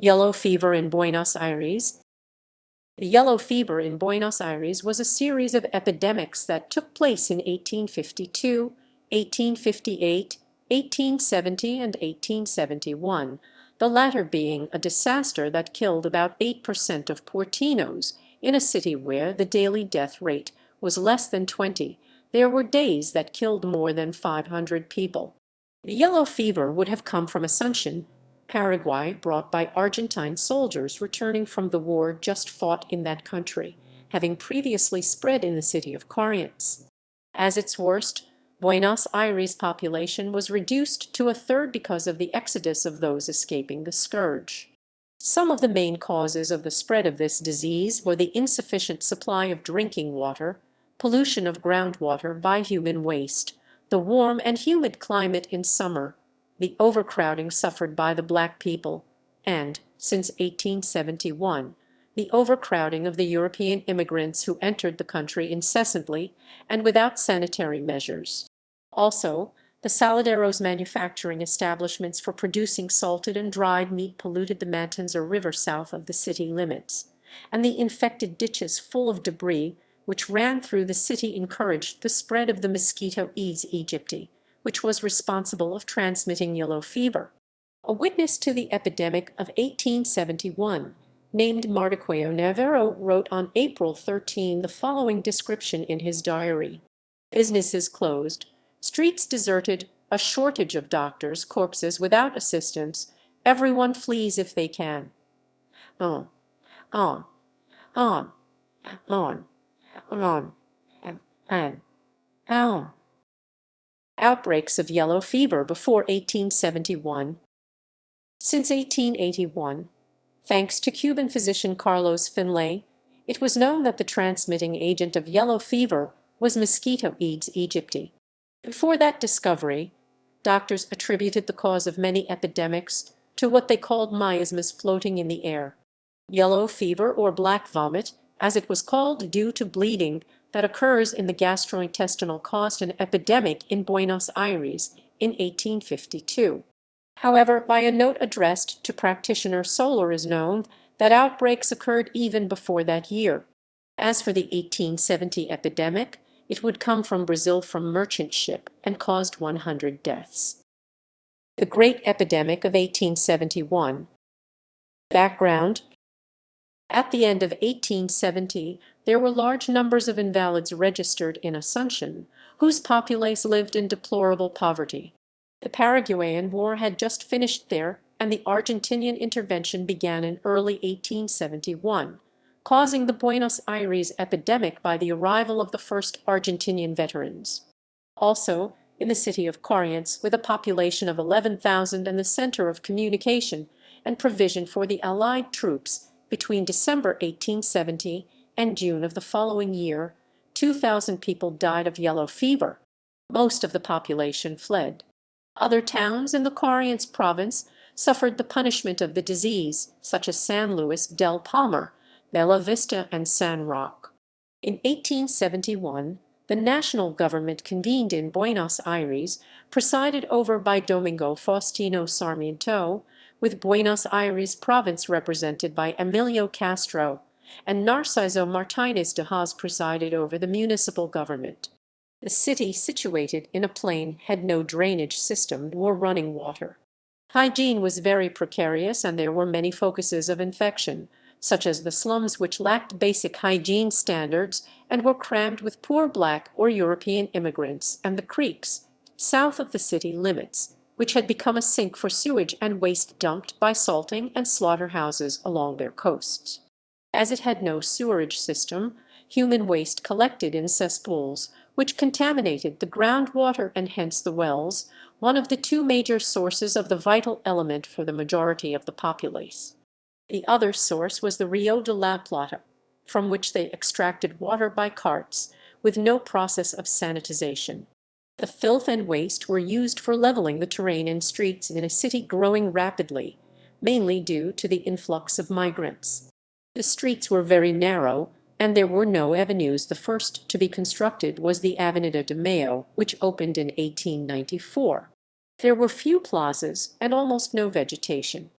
Yellow fever in Buenos Aires. The yellow fever in Buenos Aires was a series of epidemics that took place in 1852, 1858, 1870, and 1871, the latter being a disaster that killed about 8% of Porteños in a city where the daily death rate was less than 20. There were days that killed more than 500 people. The yellow fever would have come from Asunción, Paraguay, brought by Argentine soldiers returning from the war just fought in that country, having previously spread in the city of Corrientes. As its worst, Buenos Aires' population was reduced to a third because of the exodus of those escaping the scourge. Some of the main causes of the spread of this disease were the insufficient supply of drinking water, pollution of groundwater by human waste, the warm and humid climate in summer, the overcrowding suffered by the black people, and, since 1871, the overcrowding of the European immigrants who entered the country incessantly and without sanitary measures. Also, the saladeros manufacturing establishments for producing salted and dried meat polluted the Matanza River south of the city limits, and the infected ditches full of debris which ran through the city encouraged the spread of the mosquito Aedes aegypti, which was responsible of transmitting yellow fever. A witness to the epidemic of 1871, named Mardoqueo Navarro, wrote on April 13 the following description in his diary. Businesses closed, streets deserted, a shortage of doctors, corpses without assistance, everyone flees if they can. On, on, on, on, on, and on. Outbreaks of yellow fever before 1871. Since 1881, thanks to Cuban physician Carlos Finlay, it was known that the transmitting agent of yellow fever was mosquito Aedes aegypti. Before that discovery, doctors attributed the cause of many epidemics to what they called miasmas floating in the air. Yellow fever, or black vomit, as it was called due to bleeding that occurs in the gastrointestinal, caused an epidemic in Buenos Aires in 1852. However, by a note addressed to practitioner Solar is known that outbreaks occurred even before that year. As for the 1870 epidemic, it would come from Brazil from merchant ship and caused 100 deaths. The Great Epidemic of 1871. Background. At the end of 1870, there were large numbers of invalids registered in Asunción, whose populace lived in deplorable poverty. The Paraguayan War had just finished there, and the Argentinian intervention began in early 1871, causing the Buenos Aires epidemic by the arrival of the first Argentinian veterans. Also, in the city of Corrientes, with a population of 11,000 and the center of communication and provision for the Allied troops, between December 1870 and June of the following year, 2,000 people died of yellow fever. Most of the population fled. Other towns in the Corrientes province suffered the punishment of the disease, such as San Luis del Palmar, Bella Vista, and San Roque. In 1871, the national government convened in Buenos Aires, presided over by Domingo Faustino Sarmiento, with Buenos Aires province represented by Emilio Castro, and Narciso Martínez de Haas presided over the municipal government. The city, situated in a plain, had no drainage system nor running water. Hygiene was very precarious, and there were many focuses of infection, such as the slums, which lacked basic hygiene standards and were crammed with poor black or European immigrants, and the creeks, south of the city limits, which had become a sink for sewage and waste dumped by salting and slaughterhouses along their coasts. As it had no sewerage system, human waste collected in cesspools, which contaminated the groundwater and hence the wells, one of the two major sources of the vital element for the majority of the populace. The other source was the Rio de la Plata, from which they extracted water by carts, with no process of sanitization. The filth and waste were used for leveling the terrain and streets in a city growing rapidly, mainly due to the influx of migrants. The streets were very narrow, and there were no avenues. The first to be constructed was the Avenida de Mayo, which opened in 1894. There were few plazas and almost no vegetation.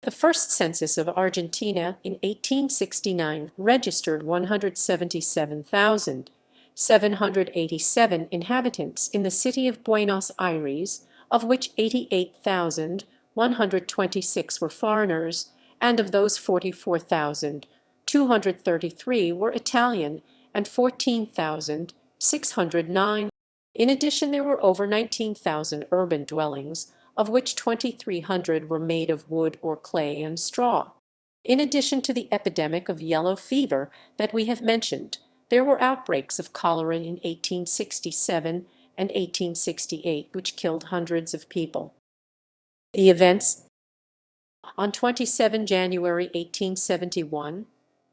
The first census of Argentina in 1869 registered 177,787 inhabitants in the city of Buenos Aires, of which 88,126 were foreigners, and of those 44,233 were Italian and 14,609. In addition, there were over 19,000 urban dwellings, of which 2,300 were made of wood or clay and straw. In addition to the epidemic of yellow fever that we have mentioned, there were outbreaks of cholera in 1867 and 1868, which killed hundreds of people. The events: on 27 January 1871,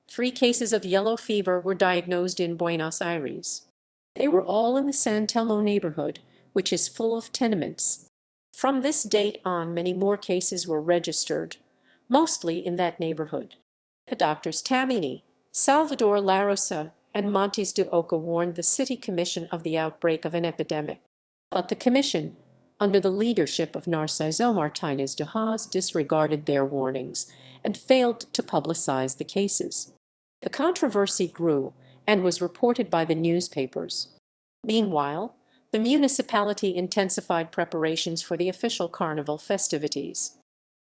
3 cases of yellow fever were diagnosed in Buenos Aires. They were all in the San Telmo neighborhood, which is full of tenements. From this date on, many more cases were registered, mostly in that neighborhood. The doctors Tamini, Salvador Larosa, and Montes de Oca warned the city commission of the outbreak of an epidemic. But the commission, under the leadership of Narciso Martínez de Haas, disregarded their warnings and failed to publicize the cases. The controversy grew and was reported by the newspapers. Meanwhile, the municipality intensified preparations for the official carnival festivities.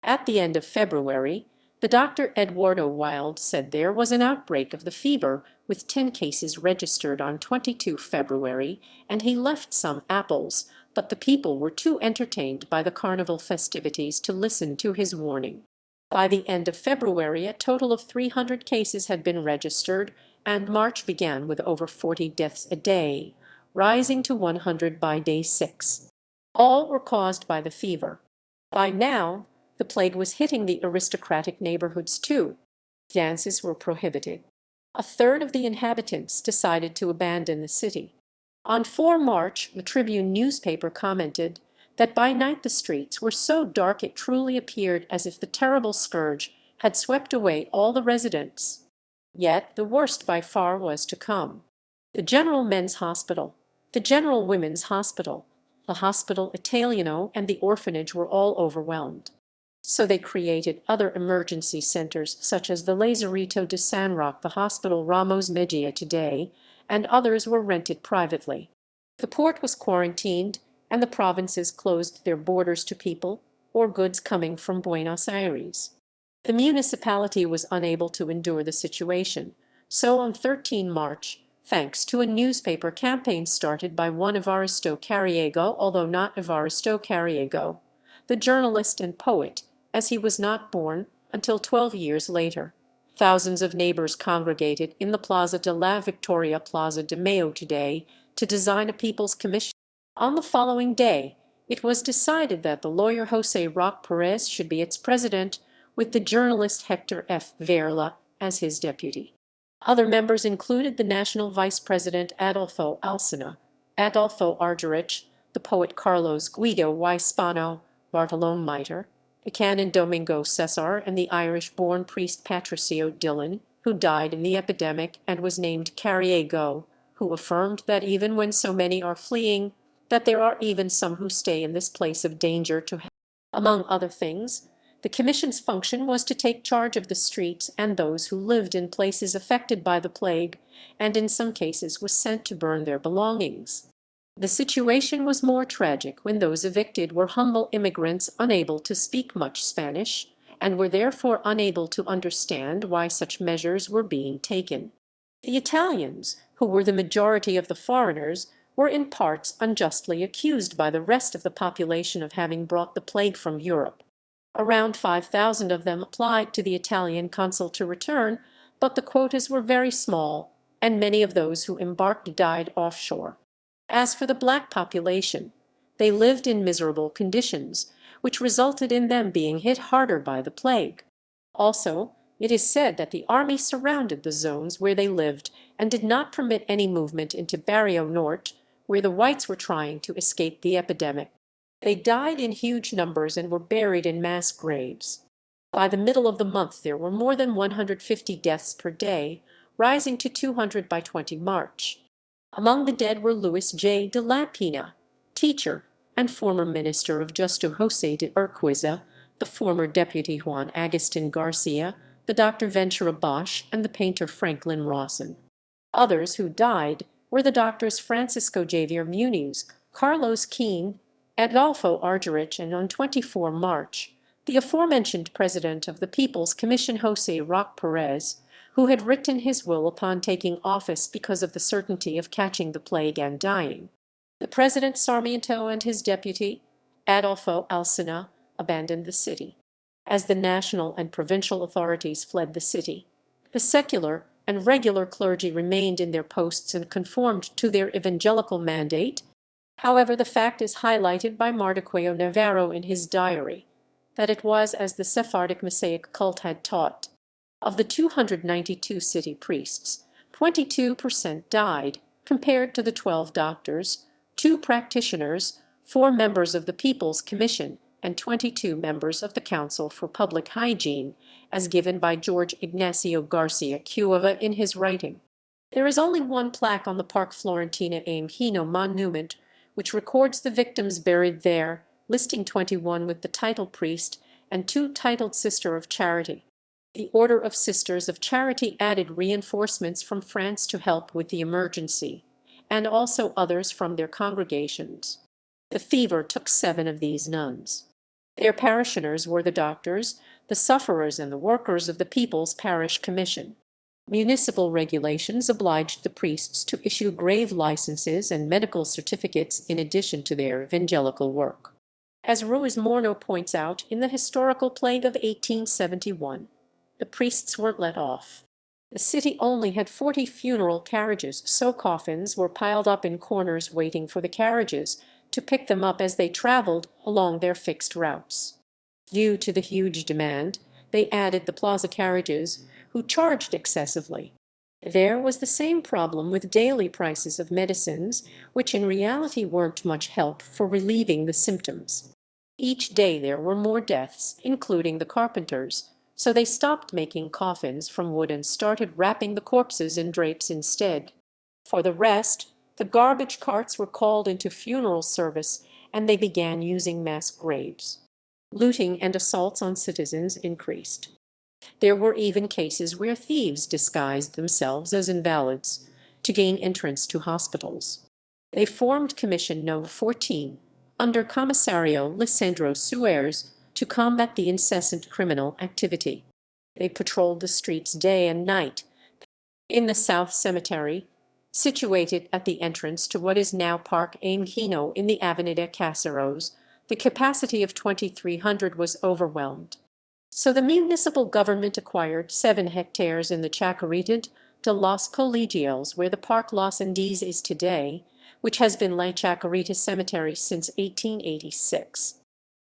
At the end of February, the Dr. Eduardo Wild said there was an outbreak of the fever, with 10 cases registered on 22 February, and he left some apples, but the people were too entertained by the carnival festivities to listen to his warning. By the end of February, a total of 300 cases had been registered, and March began with over 40 deaths a day, rising to 100 by day 6. All were caused by the fever. By now, the plague was hitting the aristocratic neighborhoods too. Dances were prohibited. A third of the inhabitants decided to abandon the city. On 4 March, the Tribune newspaper commented that by night the streets were so dark it truly appeared as if the terrible scourge had swept away all the residents. Yet the worst by far was to come. The General Men's Hospital, the General Women's Hospital, the Hospital Italiano, and the orphanage were all overwhelmed. So they created other emergency centers, such as the Lazaretto de San Roque, the Hospital Ramos Mejia today, and others were rented privately. The port was quarantined, and the provinces closed their borders to people or goods coming from Buenos Aires. The municipality was unable to endure the situation, so on 13 March, thanks to a newspaper campaign started by one Evaristo Carriego, although not Evaristo Carriego, the journalist and poet, as he was not born until 12 years later. Thousands of neighbors congregated in the Plaza de la Victoria, Plaza de Mayo today, to design a people's commission. On the following day, it was decided that the lawyer José Roque Perez should be its president, with the journalist Hector F. Verla as his deputy. Other members included the national vice president Adolfo Alsina, Adolfo Argerich, the poet Carlos Guido y Spano, Bartolome Mitre, the canon Domingo Cesar, and the Irish-born priest Patricio Dillon, who died in the epidemic and was named Carriego, who affirmed that even when so many are fleeing, that there are even some who stay in this place of danger to hell. Among other things, the commission's function was to take charge of the streets and those who lived in places affected by the plague, and in some cases was sent to burn their belongings. The situation was more tragic when those evicted were humble immigrants unable to speak much Spanish, and were therefore unable to understand why such measures were being taken. The Italians, who were the majority of the foreigners, were in parts unjustly accused by the rest of the population of having brought the plague from Europe. Around 5,000 of them applied to the Italian consul to return, but the quotas were very small, and many of those who embarked died offshore. As for the black population, they lived in miserable conditions, which resulted in them being hit harder by the plague. Also, it is said that the army surrounded the zones where they lived and did not permit any movement into Barrio Norte, where the whites were trying to escape the epidemic. They died in huge numbers and were buried in mass graves. By the middle of the month there were more than 150 deaths per day, rising to 200 by 20 March. Among the dead were Luis J. de la Pina, teacher and former minister of Justo José de Urquiza, the former deputy Juan Agustin Garcia, the Dr. Ventura Bosch, and the painter Franklin Rawson. Others who died were the doctors Francisco Javier Muniz, Carlos Keene, Adolfo Argerich, and on 24 March, the aforementioned president of the People's Commission José Roque Perez, who had written his will upon taking office because of the certainty of catching the plague and dying. The President Sarmiento and his deputy, Adolfo Alsina, abandoned the city. As the national and provincial authorities fled the city, the secular and regular clergy remained in their posts and conformed to their evangelical mandate. However, the fact is highlighted by Mardoqueo Navarro in his diary that it was as the Sephardic Mosaic cult had taught. Of the 292 city priests, 22% died, compared to the 12 doctors, 2 practitioners, 4 members of the People's Commission, and 22 members of the Council for Public Hygiene, as given by George Ignacio Garcia Cueva in his writing. There is only one plaque on the Park Florentina Aemhino monument, which records the victims buried there, listing 21 with the title priest and 2 titled Sister of Charity. The Order of Sisters of Charity added reinforcements from France to help with the emergency, and also others from their congregations. The fever took 7 of these nuns. Their parishioners were the doctors, the sufferers, and the workers of the People's Parish Commission. Municipal regulations obliged the priests to issue grave licenses and medical certificates in addition to their evangelical work. As Ruiz Morno points out in the historical plague of 1871, the priests weren't let off. The city only had 40 funeral carriages, so coffins were piled up in corners waiting for the carriages to pick them up as they traveled along their fixed routes. Due to the huge demand, they added the plaza carriages, who charged excessively. There was the same problem with daily prices of medicines, which in reality weren't much help for relieving the symptoms. Each day there were more deaths, including the carpenters, so they stopped making coffins from wood and started wrapping the corpses in drapes instead. For the rest, the garbage carts were called into funeral service, and they began using mass graves. Looting and assaults on citizens increased. There were even cases where thieves disguised themselves as invalids to gain entrance to hospitals. They formed Commission No. 14, under Commissario Lisandro Suarez, to combat the incessant criminal activity. They patrolled the streets day and night. In the South Cemetery, situated at the entrance to what is now Park Aemhino in the Avenida Caseros, the capacity of 2,300 was overwhelmed. So the municipal government acquired 7 hectares in the Chacarita de los Colegios, where the Park Los Andes is today, which has been La Chacarita Cemetery since 1886.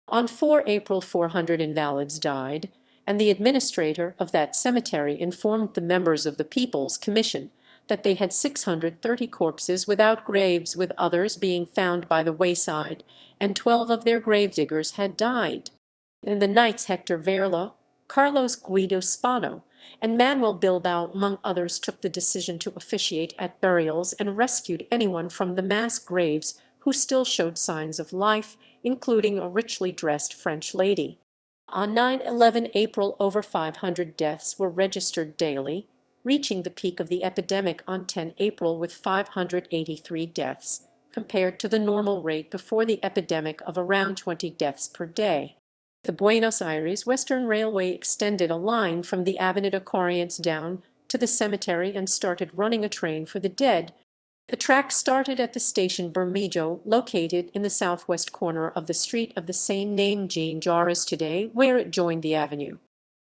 On 4 April 400 invalids died, and the administrator of that cemetery informed the members of the People's Commission that they had 630 corpses without graves, with others being found by the wayside, and 12 of their gravediggers had died. In the nights, Hector Verla, Carlos Guido Spano, and Manuel Bilbao, among others, took the decision to officiate at burials and rescued anyone from the mass graves who still showed signs of life, including a richly dressed French lady. On 9/11 April, over 500 deaths were registered daily, reaching the peak of the epidemic on 10 April with 583 deaths, compared to the normal rate before the epidemic of around 20 deaths per day. The Buenos Aires Western Railway extended a line from the Avenida Corrientes down to the cemetery and started running a train for the dead. The track started at the station Bermejo, located in the southwest corner of the street of the same name Jean Jaurès today, where it joined the avenue.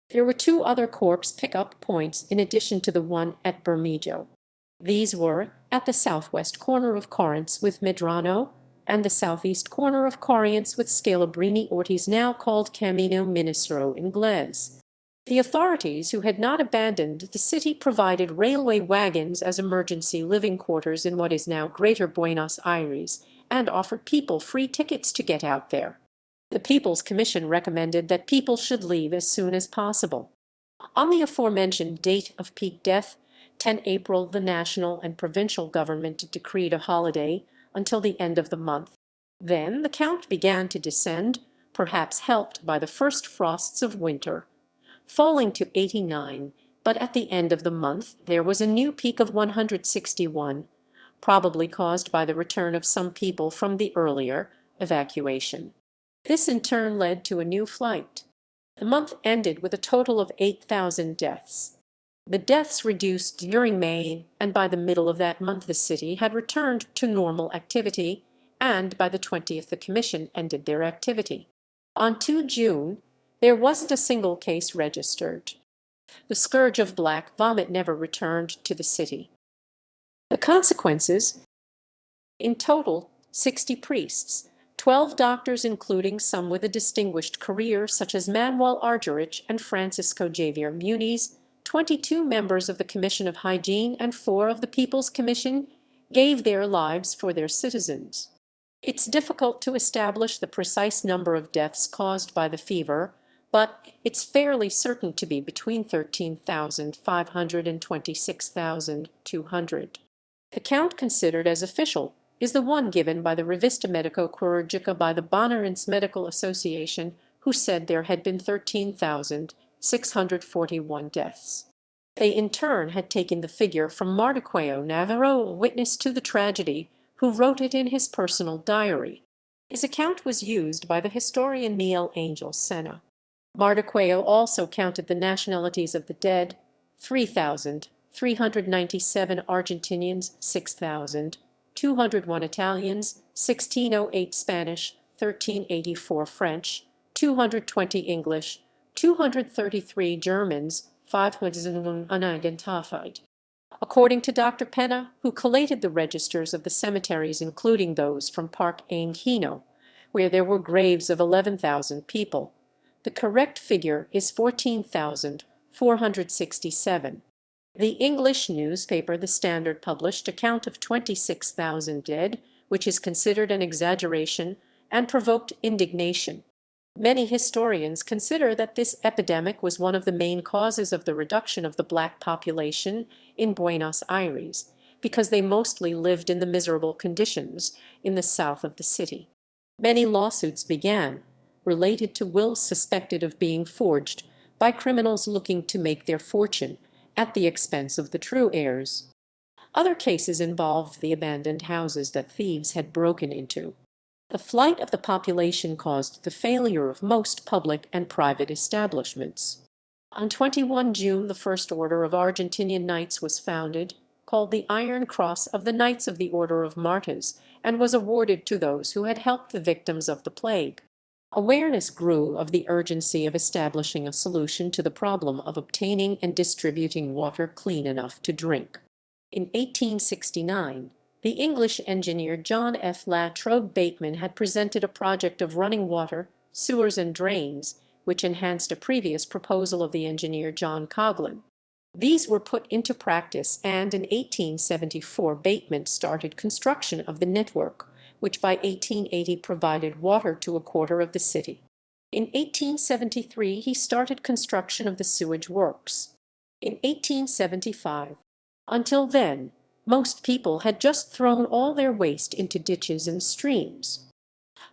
There were 2 other corpse pickup points in addition to the one at Bermejo. These were at the southwest corner of Corrientes with Medrano, and the southeast corner of Corrientes with Scalabrini Ortiz, now called Camino Ministro Inglés. The authorities, who had not abandoned the city, provided railway wagons as emergency living quarters in what is now Greater Buenos Aires, and offered people free tickets to get out there. The People's Commission recommended that people should leave as soon as possible. On the aforementioned date of peak death, 10 April, the national and provincial government decreed a holiday until the end of the month. Then the count began to descend, perhaps helped by the first frosts of winter, falling to 89, but at the end of the month there was a new peak of 161, probably caused by the return of some people from the earlier evacuation. This in turn led to a new flight. The month ended with a total of 8,000 deaths. The deaths reduced during May, and by the middle of that month the city had returned to normal activity, and by the 20th the Commission ended their activity. On 2 June, there wasn't a single case registered. The scourge of black vomit never returned to the city. The consequences: in total, 60 priests, 12 doctors including some with a distinguished career such as Manuel Argerich and Francisco Javier Muniz, 22 members of the Commission of Hygiene and 4 of the People's Commission gave their lives for their citizens. It's difficult to establish the precise number of deaths caused by the fever, but it's fairly certain to be between 13,500 and 26,200. The count considered as official is the one given by the Revista Medico-Chirurgica by the Bonaerense Medical Association, who said there had been 13,641 deaths. They in turn had taken the figure from Mardoqueo Navarro, a witness to the tragedy, who wrote it in his personal diary. His account was used by the historian Miguel Angel Sena. Mardoqueo also counted the nationalities of the dead: 3,397 Argentinians, 6,201 Italians, 1,608 Spanish, 1,384 French, 220 English, 233 Germans, 500 unidentified. According to Dr. Pena, who collated the registers of the cemeteries including those from Parque Angino, where there were graves of 11,000 people, the correct figure is 14,467. The English newspaper The Standard published a count of 26,000 dead, which is considered an exaggeration and provoked indignation. Many historians consider that this epidemic was one of the main causes of the reduction of the black population in Buenos Aires, because they mostly lived in the miserable conditions in the south of the city. Many lawsuits began, related to wills suspected of being forged by criminals looking to make their fortune at the expense of the true heirs. Other cases involved the abandoned houses that thieves had broken into. The flight of the population caused the failure of most public and private establishments. On 21 June, the First Order of Argentinian Knights was founded, called the Iron Cross of the Knights of the Order of Martyrs, and was awarded to those who had helped the victims of the plague. Awareness grew of the urgency of establishing a solution to the problem of obtaining and distributing water clean enough to drink. In 1869, the English engineer John F. La Trobe Bateman had presented a project of running water, sewers and drains, which enhanced a previous proposal of the engineer John Coghlan. These were put into practice, and in 1874 Bateman started construction of the network, which by 1880 provided water to a quarter of the city. In 1873 he started construction of the sewage works. In 1875, until then, most people had just thrown all their waste into ditches and streams.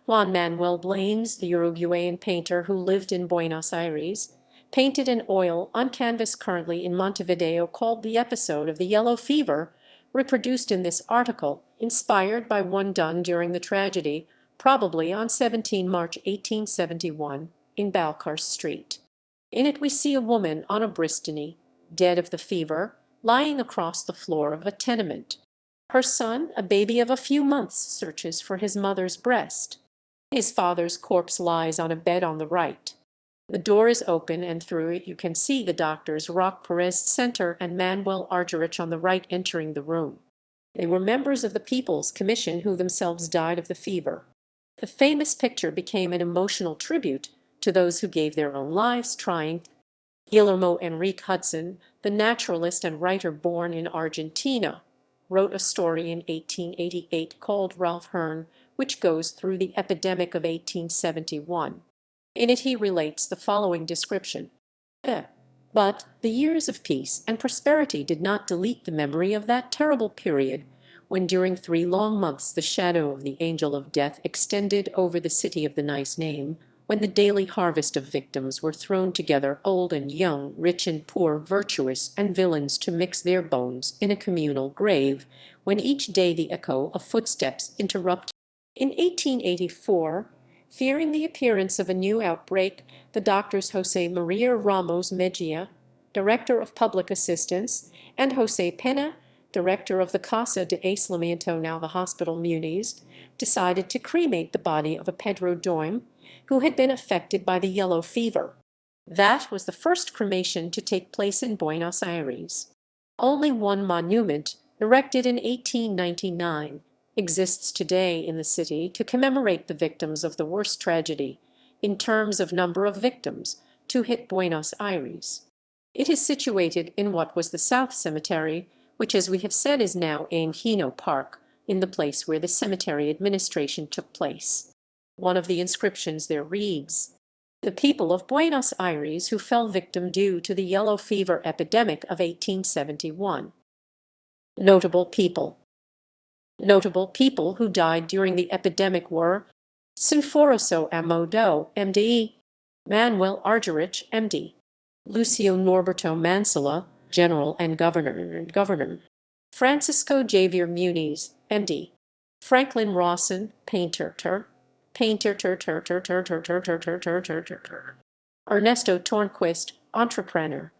Juan Manuel Blanes, the Uruguayan painter who lived in Buenos Aires, painted in oil on canvas currently in Montevideo called The Episode of the Yellow Fever, reproduced in this article, inspired by one done during the tragedy, probably on 17 March 1871, in Balcarce Street. In it we see a woman on a bristany, dead of the fever, lying across the floor of a tenement. Her son, a baby of a few months, searches for his mother's breast. His father's corpse lies on a bed on the right. The door is open, and through it you can see the doctors Roque Perez Center and Manuel Argerich on the right entering the room. They were members of the People's Commission who themselves died of the fever. The famous picture became an emotional tribute to those who gave their own lives trying. Guillermo Enrique Hudson, the naturalist and writer born in Argentina, wrote a story in 1888 called Ralph Hearn, which goes through the epidemic of 1871. In it he relates the following description. But the years of peace and prosperity did not delete the memory of that terrible period when during 3 long months the shadow of the angel of death extended over the city of the nice name, when the daily harvest of victims were thrown together, old and young, rich and poor, virtuous and villains, to mix their bones in a communal grave, when each day the echo of footsteps interrupted. In 1884, fearing the appearance of a new outbreak, the doctors José María Ramos Mejía, Director of Public Assistance, and José Pena, Director of the Casa de Aislamiento, now the Hospital Muniz, decided to cremate the body of a Pedro Doime, who had been affected by the yellow fever. That was the first cremation to take place in Buenos Aires. Only one monument, erected in 1899, exists today in the city to commemorate the victims of the worst tragedy, in terms of number of victims, to hit Buenos Aires. It is situated in what was the South Cemetery, which, as we have said, is now Angino Park, in the place where the cemetery administration took place. One of the inscriptions there reads, "The people of Buenos Aires who fell victim due to the yellow fever epidemic of 1871. Notable people. Notable people who died during the epidemic were Sinforoso Amodo, MD, Manuel Argerich, MD, Lucio Norberto Mansilla, General and Governor, Francisco Javier Muniz, MD, Franklin Rawson, Painter, Ernesto Tornquist, Entrepreneur,